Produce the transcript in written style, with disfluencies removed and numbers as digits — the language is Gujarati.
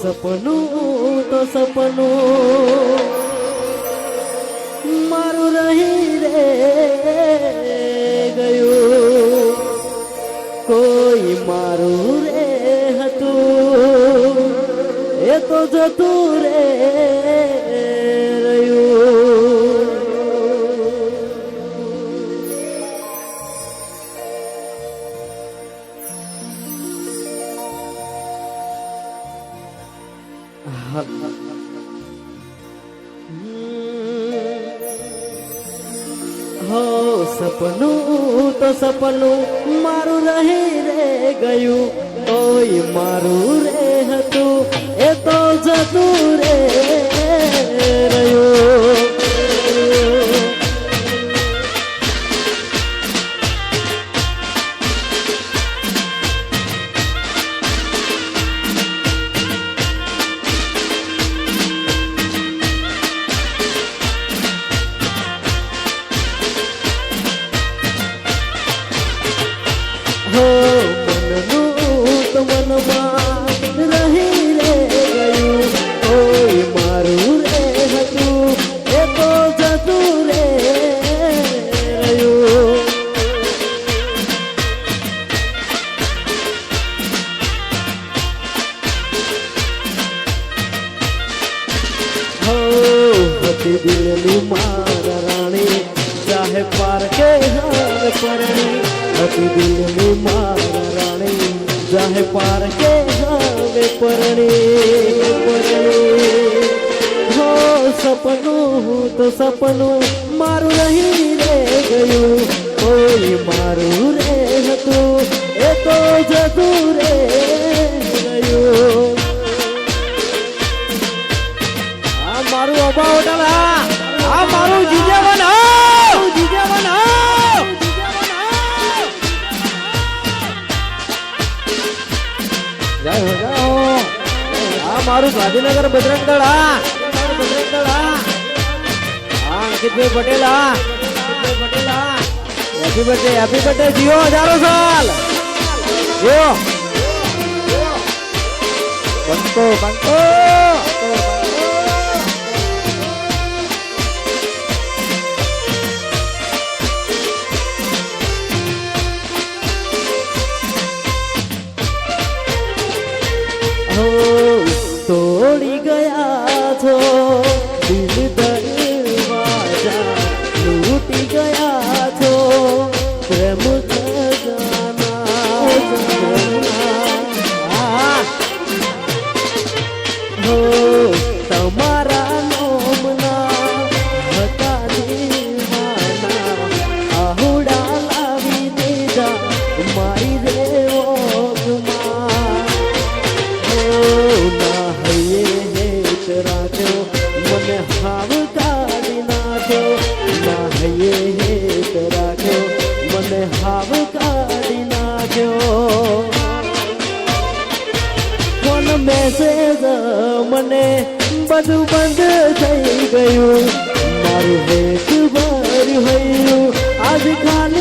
સપનું તો સપનું મારું રહી રે ગયું, કોઈ મારું રે હતું એ તો જતું રે રહ્યું. હો સપનું તો સપનું મારું રહી રે ગયું, કોઈ મારું રે હતું એ તો જતું રે રહ્યું. હો મનનું તો મનમાં રહી રે ગયું, કોઈ મારું રે હતું એ તો જતું રે રહ્યું. હો હતી દિલની મારા રાણી, ચાહે પાર કે હાર પરણી, હતી દિલની મારા રાણી, ચાહે પાર કે હવે પરણી. હો સપનું તો સપનું મારું રહી રે ગયું, કોઈ મારું રે હતું એ તો જતું રે રહ્યું. આ મારું અભાવ ડાલા, આ મારું જીજાવન જીજાવન આ મારું ગાંધીનગર બજરંગ દળ, બજરંગ દળ, અંકિતભાઈ પટેલ, પટેલ, હેપી બર્થડે જીઓ, હજારો સાલ જીઓ. બંકો બંકો તોડી ગયા છો દિલ દરવાજા, લૂટી ગયા છો પ્રેમ ખજાના. હો તમારા નોમના હતા દીવાના, આહુડા લાવી દીધા મારી દેવોગમાં. રાખ્યો મને હાવ કાઢી નાખ્યો, ના હૈયે હેત રાખ્યો મને હાવ કાઢી નાખ્યો. ફોન મેસેજ મને બધું બંધ થઈ ગયું, મારું હેત ભર્યું હૈયું આજ ખાલી